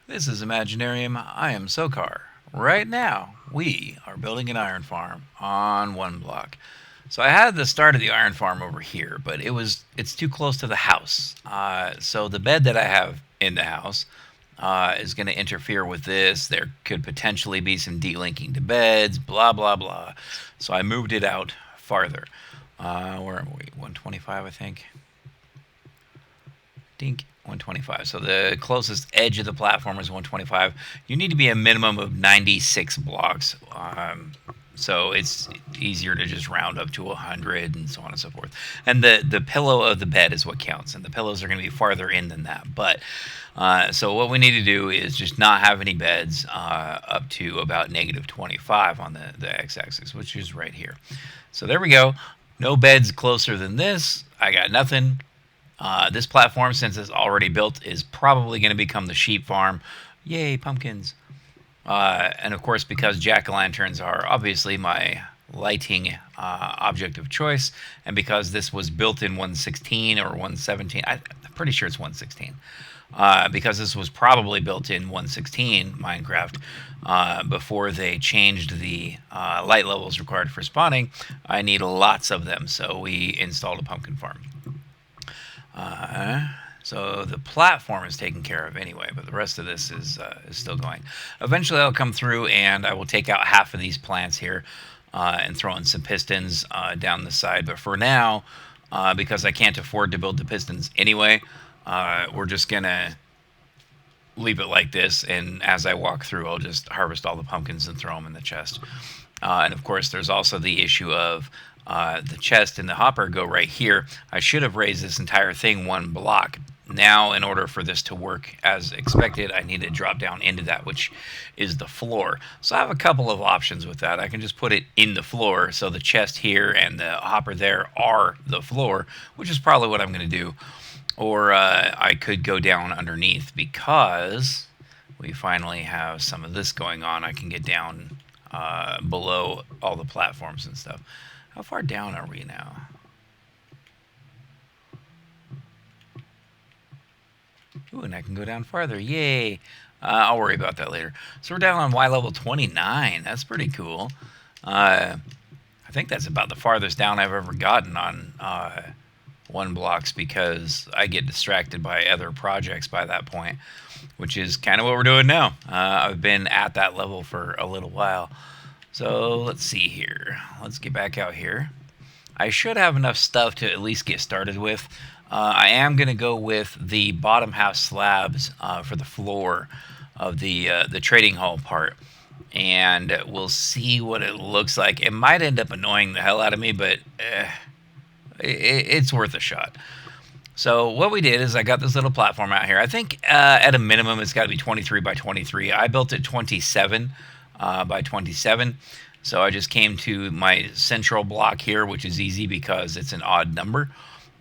This is Imaginarium. I am Sokar. Right now, we are building an iron farm on one block. So I had the start of the iron farm over here, but it's too close to the house. So the bed that I have in the house is going to interfere with this. There could potentially be some delinking to beds, blah blah blah. So I moved it out farther. Where are we? 125, I think. Dink. 125. So the closest edge of the platform is 125. You need to be a minimum of 96 blocks. So it's easier to just round up to 100 and so on and so forth. And the pillow of the bed is what counts, and the pillows are going to be farther in than that. But so what we need to do is just not have any beds up to about negative 25 on the x-axis, which is right here. So there we go. No beds closer than this. I got nothing. This platform, since it's already built, is probably going to become the sheep farm. Yay, pumpkins. And of course, because jack-o'-lanterns are obviously my lighting object of choice, and because this was built in 116 or 117, I'm pretty sure it's 116. Because this was probably built in 116 Minecraft before they changed the light levels required for spawning, I need lots of them, so we installed a pumpkin farm. So the platform is taken care of anyway, but the rest of this is still going. Eventually I'll come through and I will take out half of these plants here and throw in some pistons down the side. But for now, because I can't afford to build the pistons anyway, we're just going to leave it like this. And as I walk through, I'll just harvest all the pumpkins and throw them in the chest. And of course, there's also the issue of the chest and the hopper go right here. I should have raised this entire thing one block. Now, in order for this to work as expected, I need to drop down into that, which is the floor. So I have a couple of options with that. I can just put it in the floor, so the chest here and the hopper there are the floor, which is probably what I'm going to do. Or I could go down underneath because we finally have some of this going on. I can get down below all the platforms and stuff. How far down are we now? Ooh, and I can go down farther. Yay! I'll worry about that later. So we're down on Y level 29. That's pretty cool. I think that's about the farthest down I've ever gotten on one blocks because I get distracted by other projects by that point, which is kind of what we're doing now. I've been at that level for a little while. So let's see here. Let's get back out here. I should have enough stuff to at least get started with. I am going to go with the bottom half slabs for the floor of the trading hall part. And we'll see what it looks like. It might end up annoying the hell out of me, but it's worth a shot. So what we did is I got this little platform out here. I think at a minimum it's got to be 23 by 23. I built it 27 by 27. So I just came to my central block here, which is easy because it's an odd number.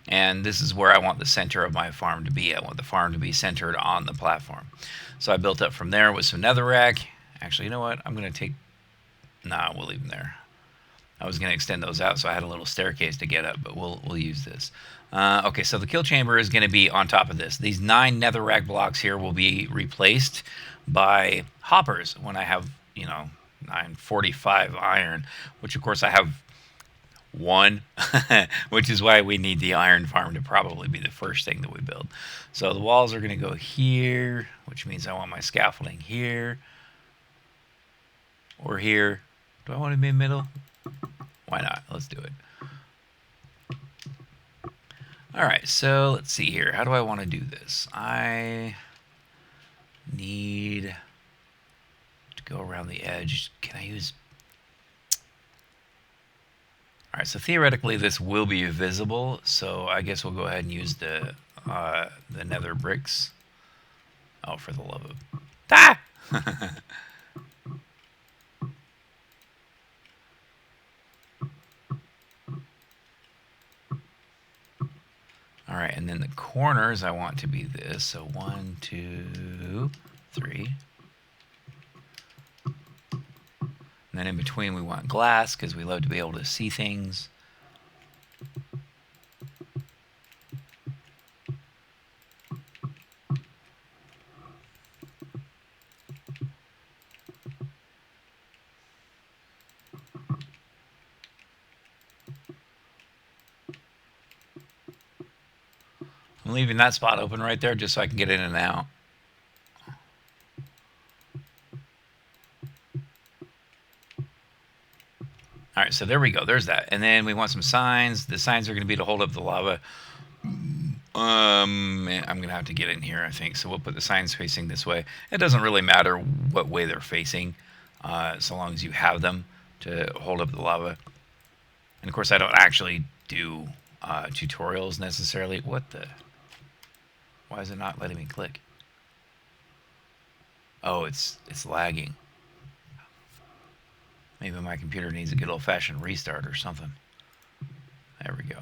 And this is where I want the center of my farm to be. I want the farm to be centered on the platform. So I built up from there with some netherrack. Actually, you know what? I'm going to take... Nah, we'll leave them there. I was going to extend those out so I had a little staircase to get up, but we'll use this. Okay, so the kill chamber is going to be on top of this. These 9 netherrack blocks here will be replaced by hoppers when I have, 945 iron, which of course I have 1, which is why we need the iron farm to probably be the first thing that we build. So the walls are going to go here, which means I want my scaffolding here or here. Do I want to be in the middle? Why not? Let's do it. All right, so let's see here. How do I want to do this? I need to go around the edge. Can I use... All right, so theoretically this will be visible, so I guess we'll go ahead and use the nether bricks. Oh, for the love of... Ah! All right, and then the corners I want to be this. So 1, 2, 3. And then in between we want glass because we love to be able to see things. leaving that spot open right there just so I can get in and out. All right, so there we go. There's that. And then we want some signs. The signs are going to be to hold up the lava. I'm going to have to get in here, I think. So we'll put the signs facing this way. It doesn't really matter what way they're facing, so long as you have them to hold up the lava. And of course, I don't actually do tutorials necessarily. What the? Why is it not letting me click? Oh, it's lagging. Maybe my computer needs a good old-fashioned restart or something. There we go.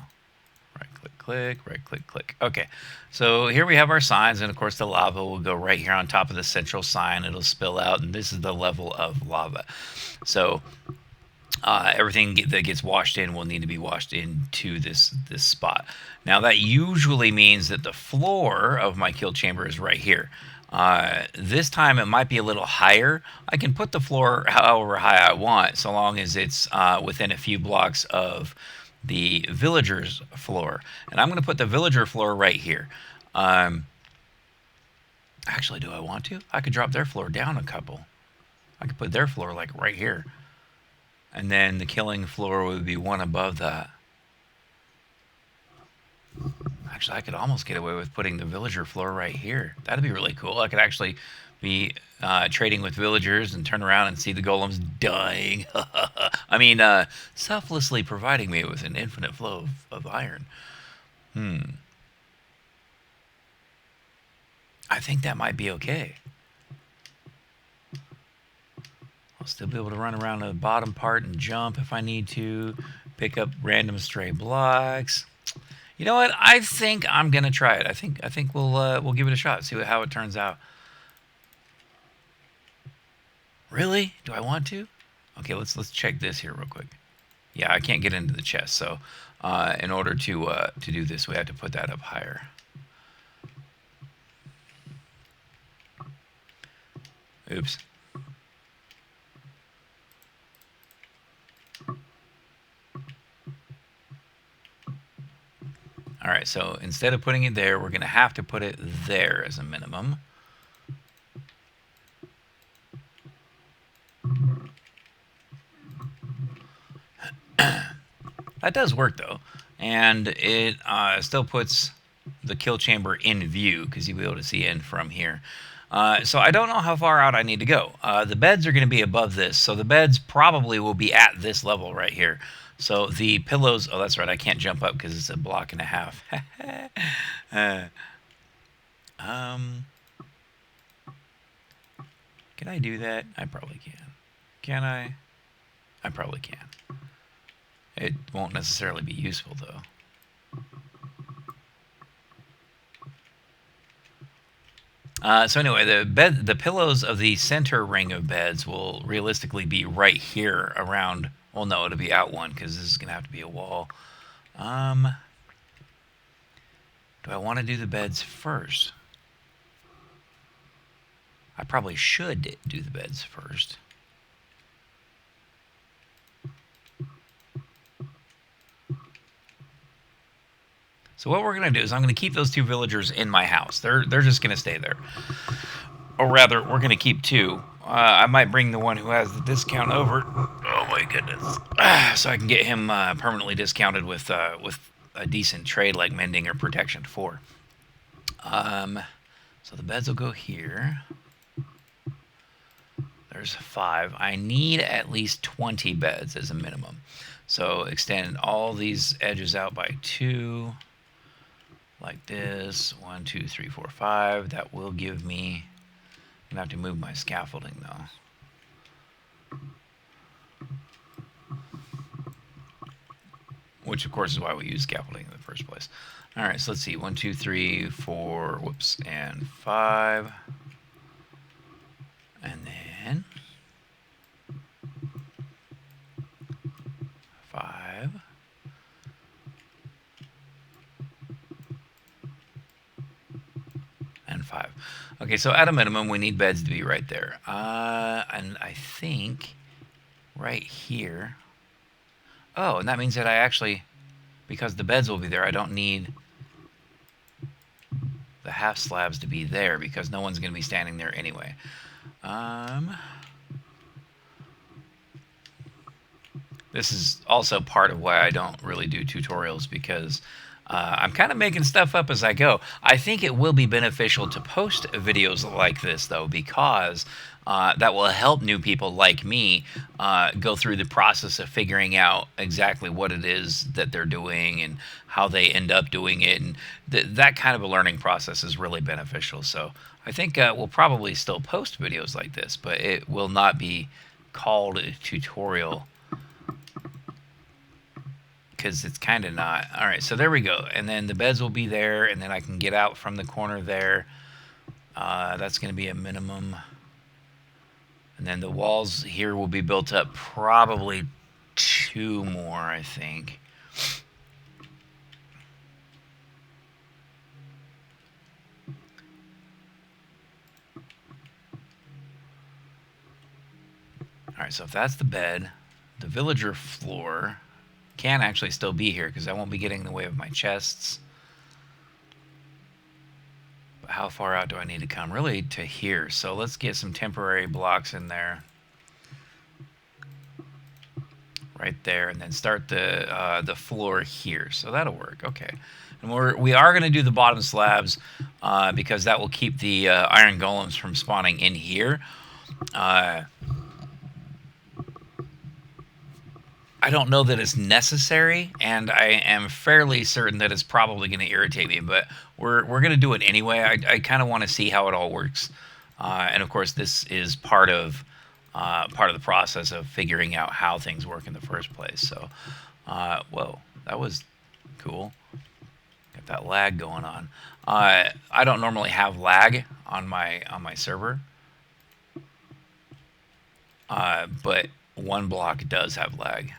Right click, click, right click, click. Okay, so here we have our signs, and of course the lava will go right here on top of the central sign. It'll spill out, and this is the level of lava. So everything that gets washed in will need to be washed into this spot. Now that usually means that the floor of my kill chamber is right here. This time it might be a little higher. I can put the floor however high I want, so long as it's within a few blocks of the villager's floor. And I'm going to put the villager floor right here. Actually, do I want to? I could drop their floor down a couple. I could put their floor like right here. And then the killing floor would be one above that. Actually, I could almost get away with putting the villager floor right here. That'd be really cool. I could actually be trading with villagers and turn around and see the golems dying. I mean, selflessly providing me with an infinite flow of iron. I think that might be okay. I'll still be able to run around the bottom part and jump if I need to. Pick up random stray blocks. You know what? I think I'm gonna try it. I think we'll give it a shot. See how it turns out. Really? Do I want to? Okay, let's check this here real quick. Yeah, I can't get into the chest, so in order to do this, we have to put that up higher. Oops. All right, so instead of putting it there, we're going to have to put it there as a minimum. That does work, though. And it still puts the kill chamber in view, because you'll be able to see in from here. So I don't know how far out I need to go. The beds are going to be above this, so the beds probably will be at this level right here. So the pillows, oh, that's right, I can't jump up because it's a block and a half. Can I do that? I probably can. Can I? I probably can. It won't necessarily be useful, though. So anyway, the pillows of the center ring of beds will realistically be right here around. Well, no, it'll be out one because this is gonna have to be a wall. Do I want to do the beds first? I probably should do the beds first. So what we're going to do is I'm going to keep those two villagers in my house. They're just going to stay there. Or rather, we're going to keep two. I might bring the one who has the discount over. Oh my goodness. So I can get him permanently discounted with a decent trade like mending or protection 4. So the beds will go here. There's 5. I need at least 20 beds as a minimum. So extend all these edges out by 2. Like this. 1, 2, 3, 4, 5. That will give me... I'm going to have to move my scaffolding, though. Which, of course, is why we use scaffolding in the first place. All right, so let's see. 1, 2, 3, 4, whoops, and 5. And then... 5. And 5. Okay, so at a minimum, we need beds to be right there. And I think right here... Oh, and that means that I actually... Because the beds will be there, I don't need... the half slabs to be there because no one's going to be standing there anyway. This is also part of why I don't really do tutorials, because I'm kind of making stuff up as I go. I think it will be beneficial to post videos like this, though, because that will help new people like me go through the process of figuring out exactly what it is that they're doing and how they end up doing it. And that kind of a learning process is really beneficial. So I think we'll probably still post videos like this, but it will not be called a tutorial, because it's kind of not. All right, so there we go. And then the beds will be there, and then I can get out from the corner there. That's going to be a minimum. And then the walls here will be built up, probably 2 more, I think. All right, so if that's the bed, the villager floor can actually still be here because I won't be getting in the way of my chests. But how far out do I need to come? Really to here. So let's get some temporary blocks in there. Right there, and then start the floor here. So that'll work. Okay. And we are going to do the bottom slabs because that will keep the iron golems from spawning in here. I don't know that it's necessary, and I am fairly certain that it's probably going to irritate me, but we're going to do it anyway. I kind of want to see how it all works, and of course, this is part of the process of figuring out how things work in the first place. So, whoa, that was cool. Got that lag going on. I don't normally have lag on my server, but one block does have lag.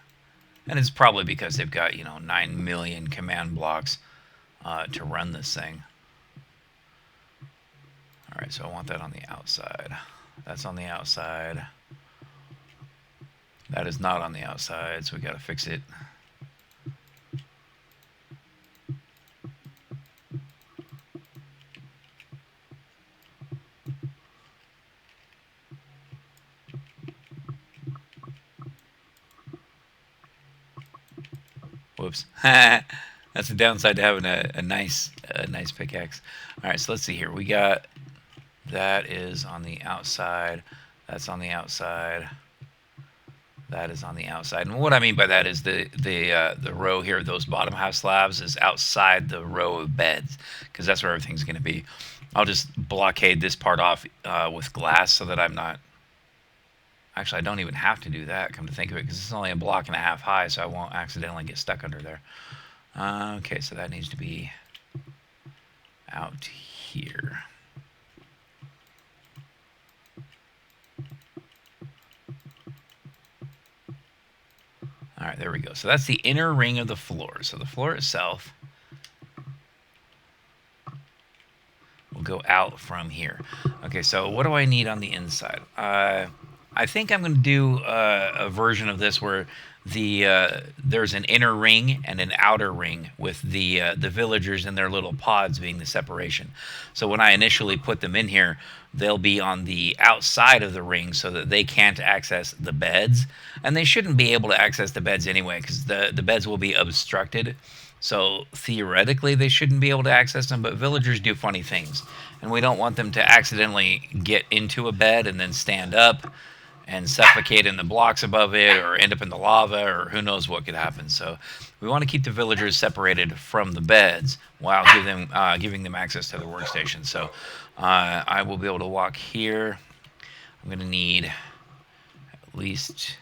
And it's probably because they've got, 9 million command blocks to run this thing. All right, so I want that on the outside. That's on the outside. That is not on the outside, so we got to fix it. Whoops. That's the downside to having a nice pickaxe. All right, so let's see here. We got that is on the outside. That's on the outside. That is on the outside. And what I mean by that is the row here, those bottom half slabs, is outside the row of beds, because that's where everything's going to be. I'll just blockade this part off with glass so that I'm not... Actually, I don't even have to do that, come to think of it, because it's only a block and a half high, so I won't accidentally get stuck under there. Okay, so that needs to be out here. All right, there we go. So that's the inner ring of the floor. So the floor itself will go out from here. Okay, so what do I need on the inside? I think I'm going to do a version of this where there's an inner ring and an outer ring, with the villagers in their little pods being the separation. So when I initially put them in here, they'll be on the outside of the ring so that they can't access the beds, and they shouldn't be able to access the beds anyway because the beds will be obstructed. So theoretically they shouldn't be able to access them, but villagers do funny things, and we don't want them to accidentally get into a bed and then stand up and suffocate in the blocks above it, or end up in the lava, or who knows what could happen. So we want to keep the villagers separated from the beds while giving them access to the workstation. So I will be able to walk here. I'm going to need at least...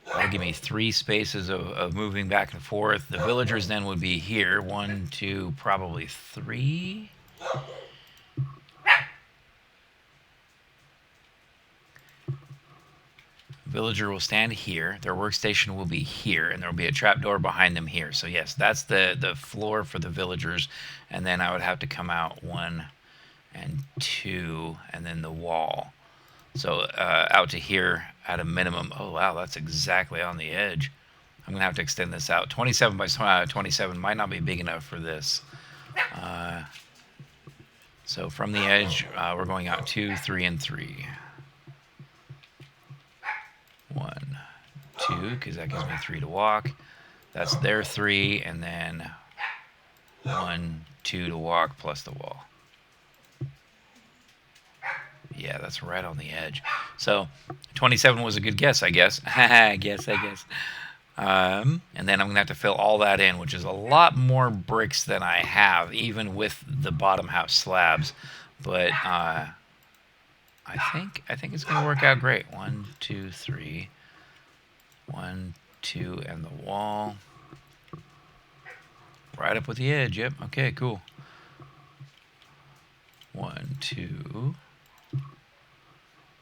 That'll give me 3 spaces of moving back and forth. The villagers then would be here. 1, 2, probably 3. Villager will stand here. Their workstation will be here, and there will be a trapdoor behind them here. So yes, that's the floor for the villagers, and then I would have to come out 1 and 2, and then the wall. So out to here at a minimum. Oh wow, that's exactly on the edge. I'm gonna have to extend this out. 27 by 27 might not be big enough for this. So from the edge, we're going out 2, 3, and 3. 1, 2, because that gives me 3 to walk. That's their 3, and then 1, 2 to walk plus the wall. Yeah, that's right on the edge. So 27 was a good guess, I guess. I guess. And then I'm going to have to fill all that in, which is a lot more bricks than I have, even with the bottom half slabs. But I think it's going to work out great. 1, 2, 3. 1, 2, and the wall. Right up with the edge. Yep. Okay, cool. 1, 2.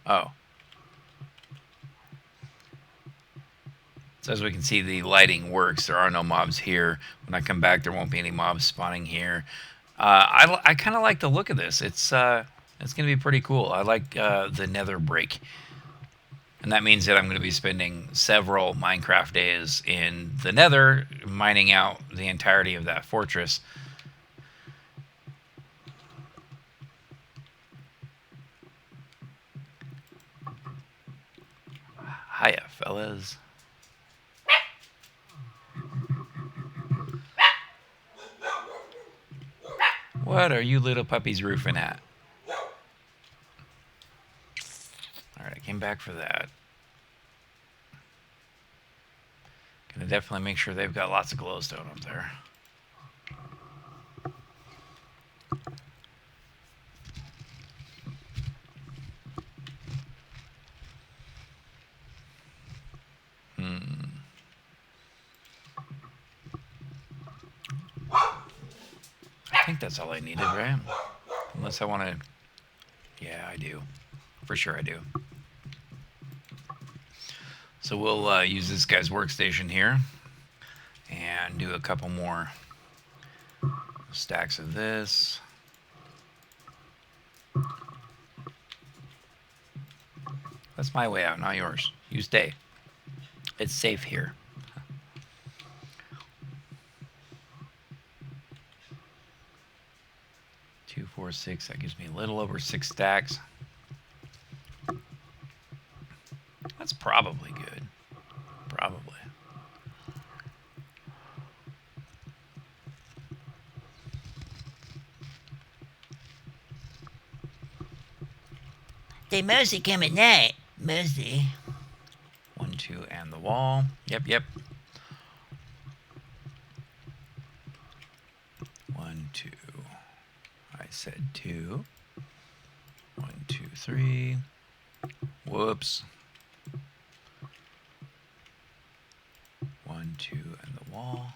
Oh. So as we can see, the lighting works. There are no mobs here. When I come back, there won't be any mobs spawning here. I kind of like the look of this. It's going to be pretty cool. I like the nether break. And that means that I'm going to be spending several Minecraft days in the nether, mining out the entirety of that fortress. Hiya, fellas. What are you little puppies roofing at? Alright, I came back for that. Gonna definitely make sure they've got lots of glowstone up there. I think that's all I needed, right? Unless I want to... Yeah, I do. For sure I do. So we'll use this guy's workstation here and do a couple more stacks of this. That's my way out, not yours. You stay. It's safe here. 2, 4, 6. That gives me a little over 6 stacks. That's probably good. Probably. They mostly come at night. Mostly. 1, 2, and the wall. Yep. 1, 2. I said 2. 1, 2, 3. Whoops. 1, 2, and the wall.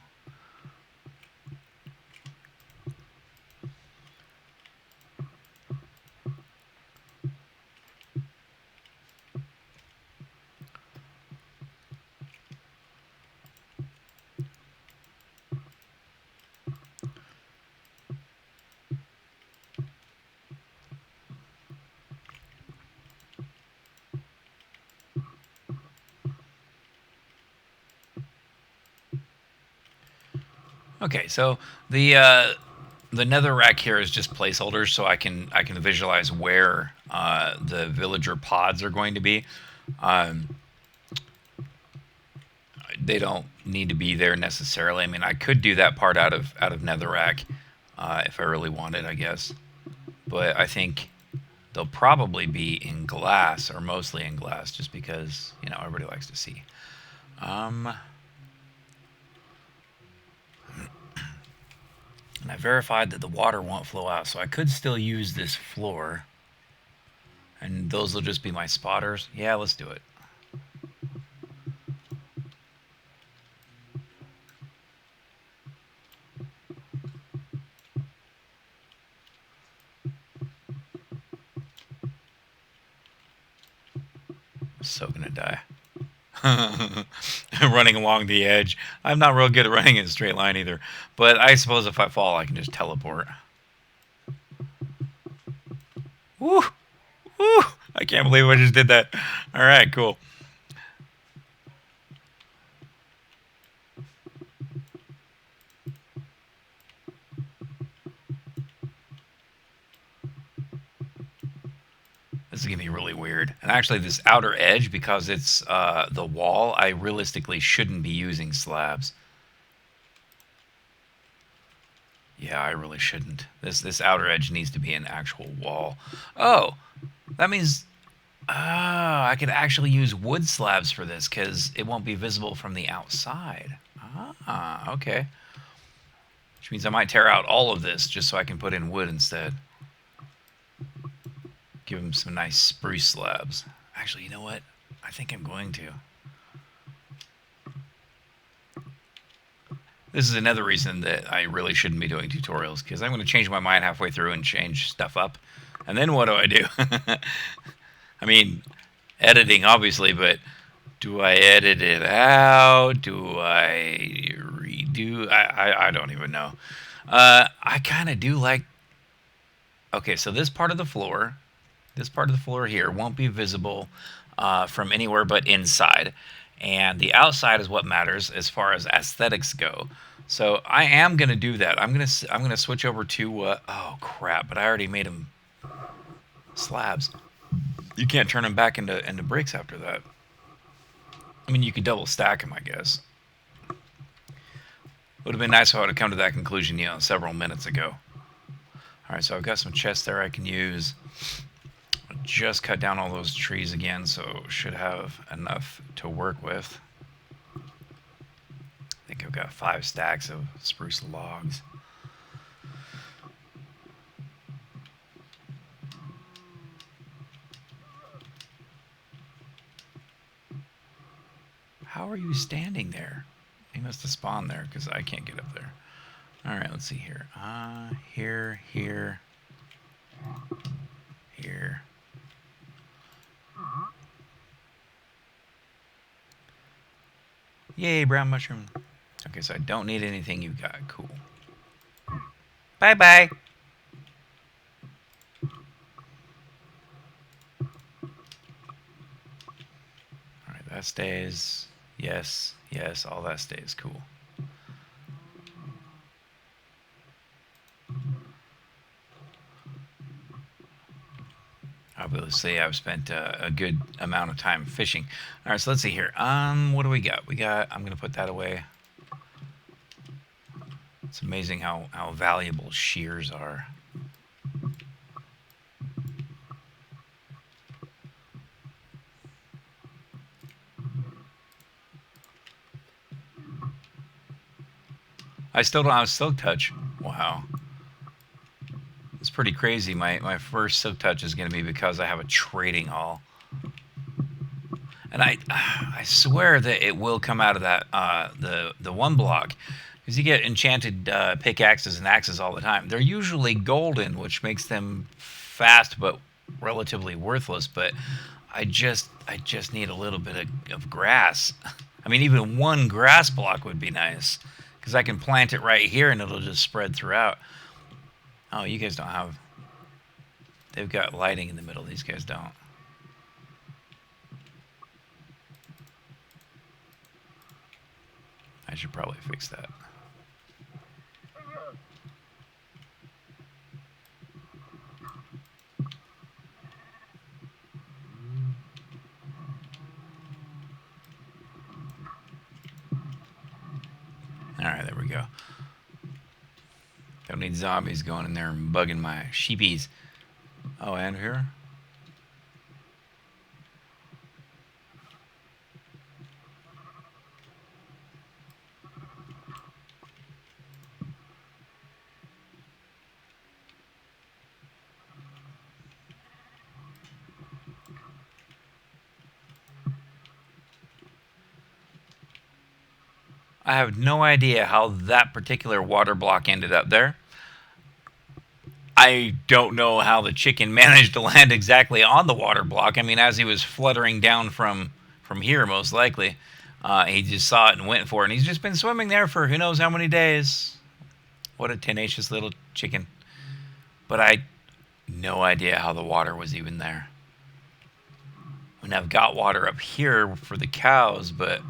Okay, so the nether rack here is just placeholders, so I can visualize where the villager pods are going to be. They don't need to be there necessarily. I mean, I could do that part out of netherrack if I really wanted, I guess. But I think they'll probably be in glass, or mostly in glass, just because, you know, everybody likes to see. And I verified that the water won't flow out, so I could still use this floor. And those will just be my spotters. Yeah, let's do it. I'm so gonna die. Running along the edge. I'm not real good at running in a straight line either. But I suppose if I fall, I can just teleport. Woo! Woo! I can't believe I just did that. Alright, cool. This is going to be really weird. And actually, this outer edge, because it's the wall, I realistically shouldn't be using slabs. Yeah, I really shouldn't. This outer edge needs to be an actual wall. Oh, that means I could actually use wood slabs for this because it won't be visible from the outside. Ah, okay. Which means I might tear out all of this just so I can put in wood instead. Give them some nice spruce slabs. Actually, you know what? I think I'm going to. This is another reason that I really shouldn't be doing tutorials, because I'm going to change my mind halfway through and change stuff up. And then what do I do? I mean, editing, obviously, but do I edit it out? Do I redo? I don't even know. I kind of do like... Okay, so this part of the floor here won't be visible from anywhere but inside. And the outside is what matters as far as aesthetics go. So I am going to do that. I'm going to switch over to... oh, crap, but I already made them slabs. You can't turn them back into bricks after that. I mean, you could double stack them, I guess. Would have been nice if I would have come to that conclusion, several minutes ago. Alright, so I've got some chests there I can use. I just cut down all those trees again, so should have enough to work with. I think I've got 5 stacks of spruce logs. How are you standing there? He must have spawned there, because I can't get up there. Alright, let's see here. Here. Yay, brown mushroom. Okay, so I don't need anything you got. Cool. Bye-bye. Alright, that stays. Yes, all that stays. Cool. Obviously, I've spent a good amount of time fishing. All right, so let's see here. What do we got? I'm going to put that away. It's amazing how valuable shears are. I still don't have silk touch. Wow. It's pretty crazy. My first silk touch is going to be because I have a trading hall. And I swear that it will come out of that the one block, because you get enchanted pickaxes and axes all the time. They're usually golden, which makes them fast but relatively worthless. But I just need a little bit of grass. I mean, even one grass block would be nice, because I can plant it right here and it'll just spread throughout. Oh, you guys don't have... They've got lighting in the middle. These guys don't. I should probably fix that. Alright, there we go. Don't need zombies going in there and bugging my sheepies. Oh, and here? I have no idea how that particular water block ended up there. I don't know how the chicken managed to land exactly on the water block. I mean, as he was fluttering down from here, most likely, he just saw it and went for it. And he's just been swimming there for who knows how many days. What a tenacious little chicken. But I no idea how the water was even there. I mean, I've got water up here for the cows, but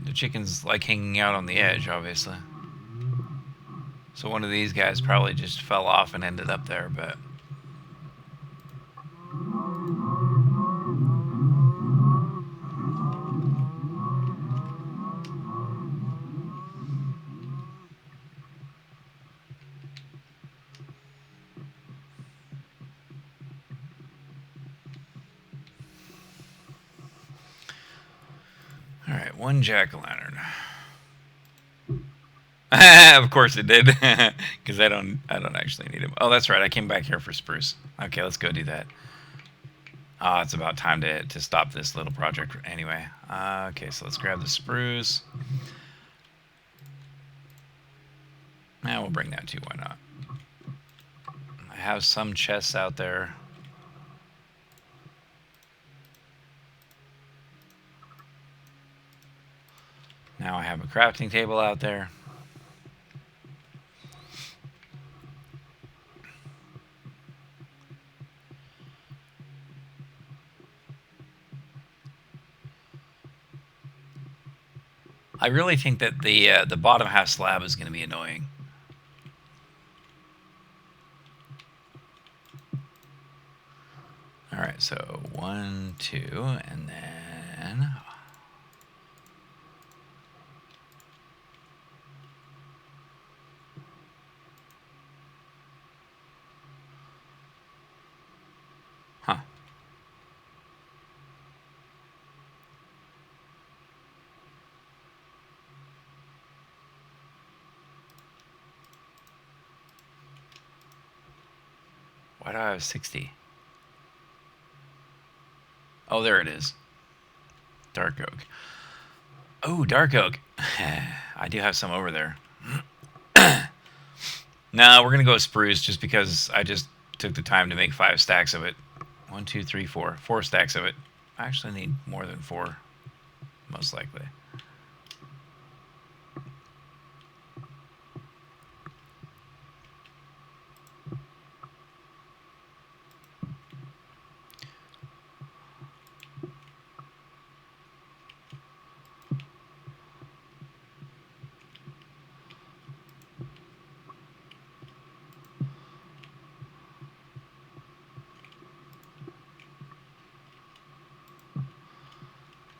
the chicken's like hanging out on the edge, obviously. So one of these guys probably just fell off and ended up there, but All right, one jack-o'-lantern. Of course it did, because I don't actually need him. Oh, that's right. I came back here for spruce. Okay, let's go do that. Oh, it's about time to stop this little project anyway. Okay, so let's grab the spruce. We'll bring that too. Why not? I have some chests out there. Now I have a crafting table out there. I really think that the bottom half slab is going to be annoying. All right, so 1, 2, and then huh. Why do I have 60? Oh, there it is. Dark oak. Oh, dark oak. I do have some over there. No, we're going to go spruce just because I just took the time to make 5 stacks of it. 1, 2, 3, 4. 4 stacks of it. I actually need more than 4, most likely.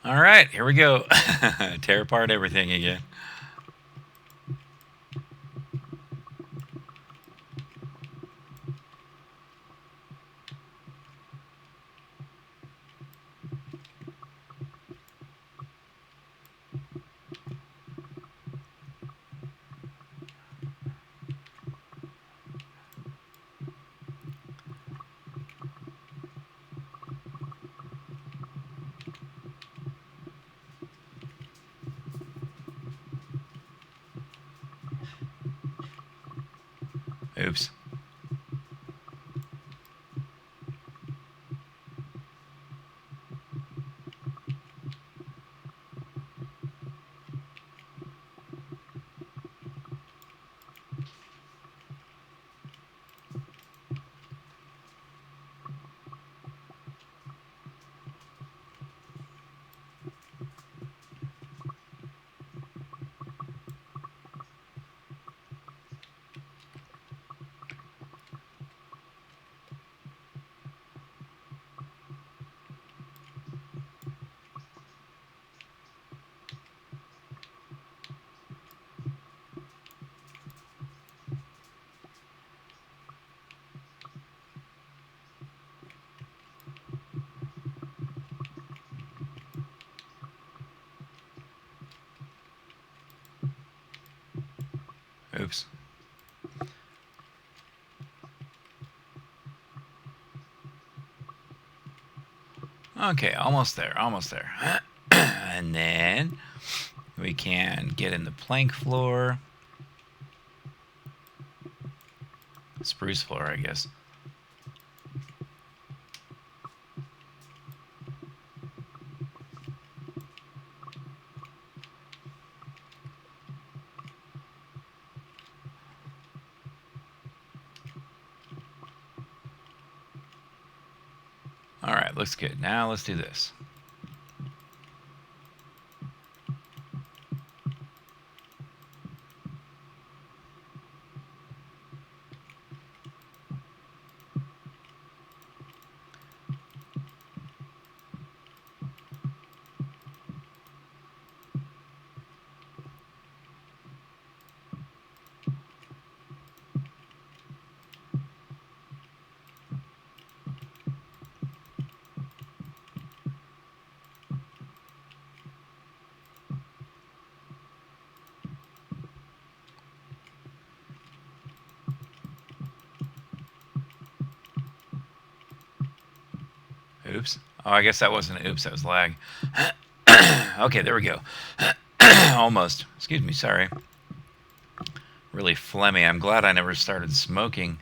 All right, here we go. Tear apart everything again. Oops. Oops. Okay, almost there, almost there. And then we can get in the plank floor. Spruce floor, I guess. All right, looks good. Now let's do this. Oops. Oh, I guess that wasn't oops. That was lag. Okay, there we go. Almost. Excuse me. Sorry. Really phlegmy. I'm glad I never started smoking.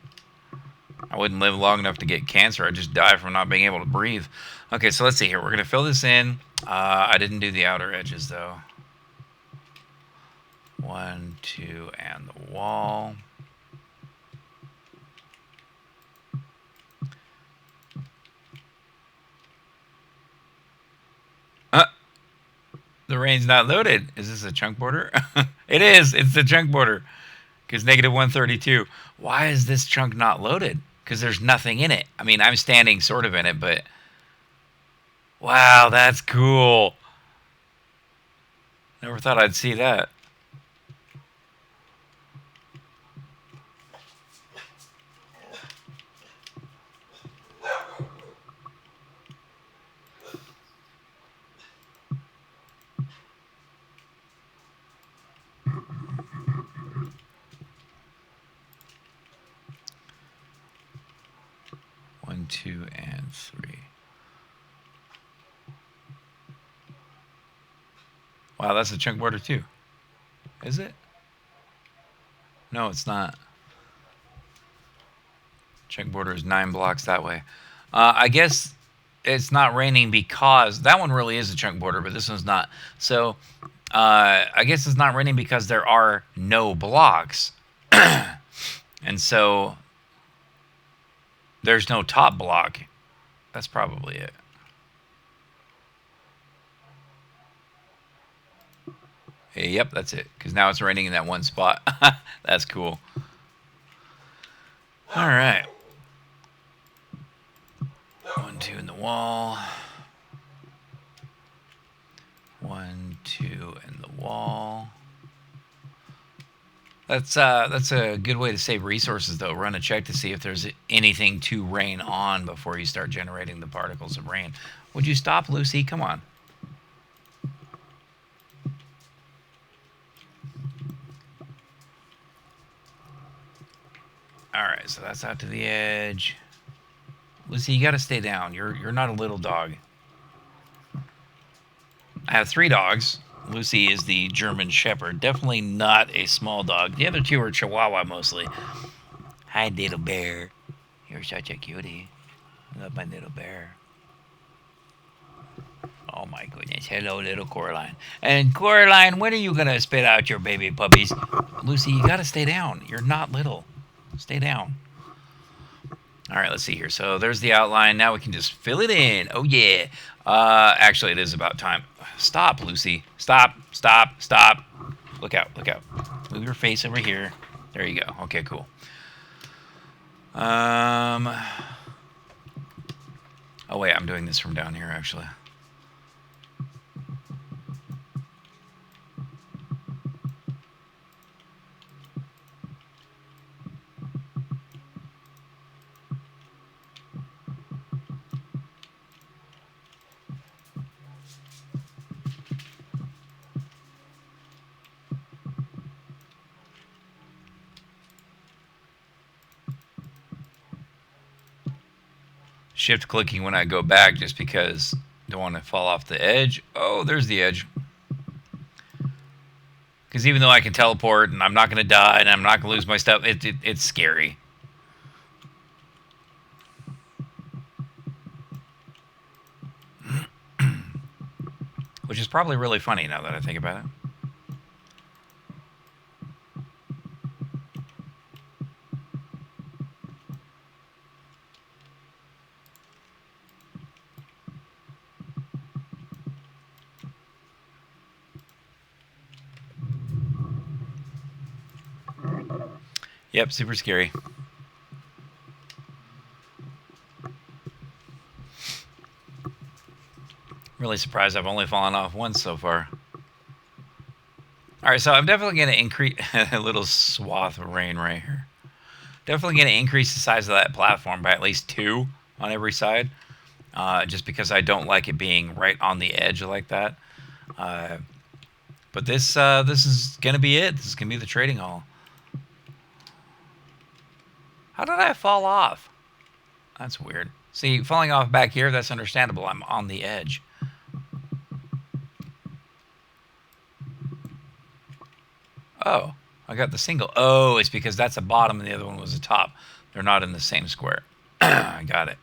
I wouldn't live long enough to get cancer. I'd just die from not being able to breathe. Okay, so let's see here. We're going to fill this in. I didn't do the outer edges, though. 1, 2, and the wall. The rain's not loaded. Is this a chunk border? It is. It's the chunk border. Because negative 132. Why is this chunk not loaded? Because there's nothing in it. I mean, I'm standing sort of in it, but... Wow, that's cool. Never thought I'd see that. One, 2, and 3. Wow, that's a chunk border too. Is it? No, it's not. Chunk border is 9 blocks that way. I guess it's not raining because that one really is a chunk border, but this one's not. So I guess it's not raining because there are no blocks. And so there's no top block. That's probably it. Yep, that's it. Because now it's raining in that one spot. That's cool. All right. 1, 2 in the wall. 1, 2 in the wall. That's a good way to save resources, though. Run a check to see if there's anything to rain on before you start generating the particles of rain. Would you stop, Lucy? Come on. All right, so that's out to the edge. Lucy, you got to stay down. You're not a little dog. I have 3 dogs. Lucy is the German Shepherd. Definitely not a small dog. The other 2 are Chihuahua mostly. Hi, little bear. You're such a cutie. I love my little bear. Oh my goodness. Hello, little Coraline. And Coraline, when are you going to spit out your baby puppies? Lucy, you got to stay down. You're not little. Stay down. All right, let's see here. So there's the outline. Now we can just fill it in. Oh, yeah. Actually, it is about time. Stop, Lucy. Stop, stop, stop. Look out, look out. Move your face over here. There you go. Okay, cool. Oh, wait, I'm doing this from down here, actually. Shift clicking when I go back just because I don't want to fall off the edge. Oh, there's the edge. Because even though I can teleport and I'm not going to die and I'm not going to lose my stuff, it's scary. Which is probably really funny now that I think about it. Yep, super scary. Really surprised I've only fallen off once so far. All right, so I'm definitely going to increase a little swath of rain right here. Definitely going to increase the size of that platform by at least 2 on every side, just because I don't like it being right on the edge like that. But this is going to be it. This is going to be the trading hall. How did I fall off? That's weird. See, falling off back here, that's understandable. I'm on the edge. Oh, I got the single. Oh, it's because that's a bottom and the other one was a top. They're not in the same square. I got it.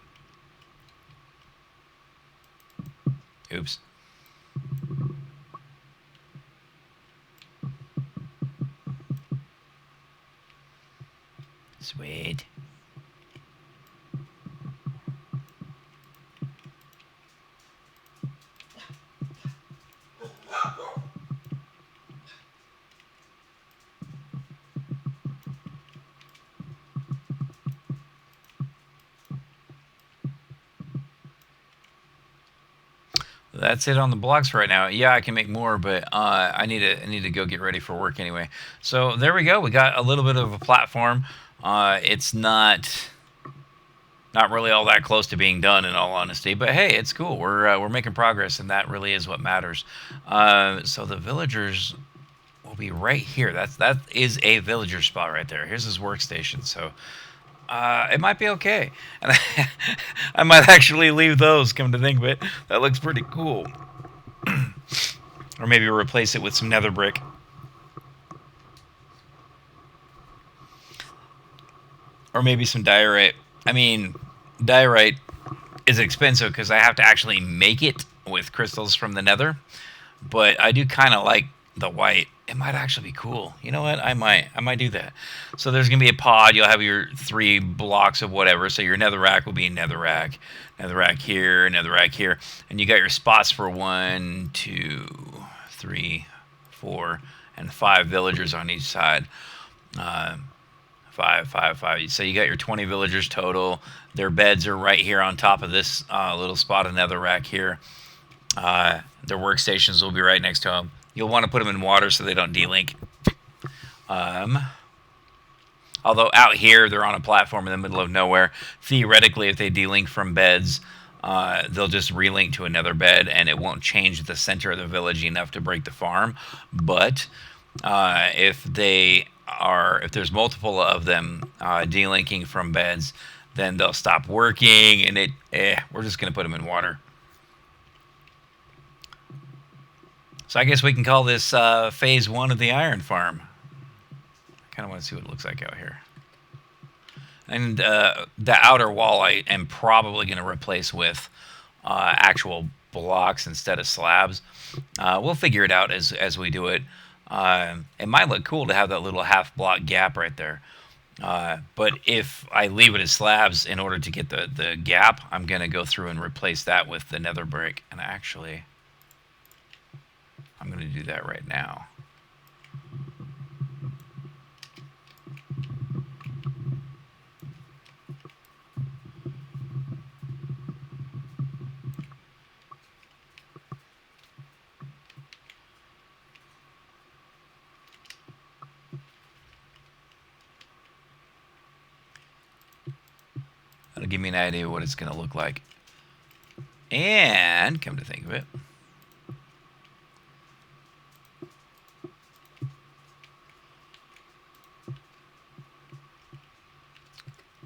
Oops. Sweet. That's it on the blocks right now. Yeah, I can make more, but I need to go get ready for work anyway. So there we go. We got a little bit of a platform. It's not really all that close to being done, in all honesty. But hey, it's cool. We're making progress, and that really is what matters. So the villagers will be right here. That is a villager spot right there. Here's his workstation. So it might be okay, and I might actually leave those. Come to think of it, that looks pretty cool. Or maybe replace it with some nether brick. Or maybe some diorite. I mean, diorite is expensive because I have to actually make it with crystals from the nether. But I do kind of like the white. It might actually be cool. You know what? I might do that. So there's gonna be a pod. You'll have your 3 blocks of whatever. So your netherrack will be netherrack here, netherrack here, and you got your spots for 1, 2, 3, 4, and 5 villagers on each side. Uh, 5, 5, 5. So you got your 20 villagers total. Their beds are right here on top of this little spot of netherrack here. Their workstations will be right next to them. You'll want to put them in water so they don't delink. Although out here, they're on a platform in the middle of nowhere. Theoretically, if they delink from beds, they'll just relink to another bed, and it won't change the center of the village enough to break the farm. But if there's multiple of them delinking from beds, then they'll stop working, and we're just going to put them in water. So I guess we can call this phase 1 of the iron farm. I kind of want to see what it looks like out here. And the outer wall I am probably going to replace with actual blocks instead of slabs. We'll figure it out as we do it. It might look cool to have that little half block gap right there. But if I leave it as slabs in order to get the gap, I'm going to go through and replace that with the nether brick. And actually, I'm going to do that right now. That'll give me an idea what it's going to look like. And, come to think of it,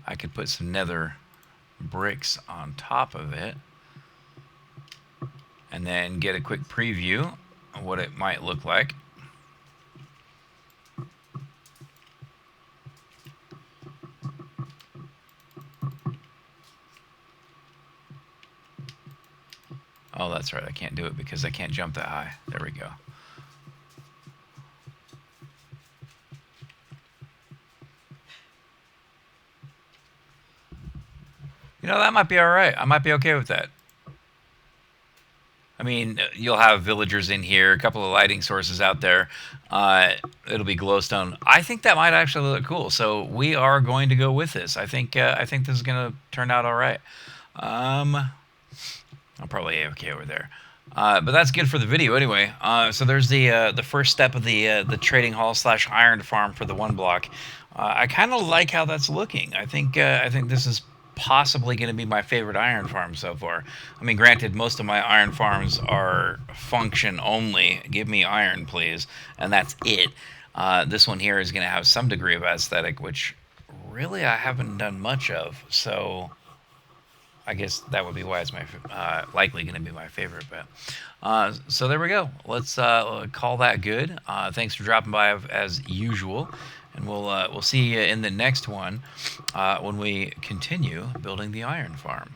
I could put some nether bricks on top of it and then get a quick preview of what it might look like. Oh, that's right. I can't do it because I can't jump that high. There we go. You know, that might be all right. I might be okay with that. I mean, you'll have villagers in here, a couple of lighting sources out there. It'll be glowstone. I think that might actually look cool. So we are going to go with this. I think this is going to turn out all right. I'm probably okay over there. But that's good for the video anyway. So there's the first step of the trading hall / iron farm for the 1 block. I kind of like how that's looking. I think this is possibly going to be my favorite iron farm so far. I mean, granted, most of my iron farms are function only. Give me iron, please, and that's it. This one here is going to have some degree of aesthetic, which really I haven't done much of. So I guess that would be why it's my likely going to be my favorite. But so there we go. Let's call that good. Thanks for dropping by as usual, and we'll see you in the next one when we continue building the iron farm.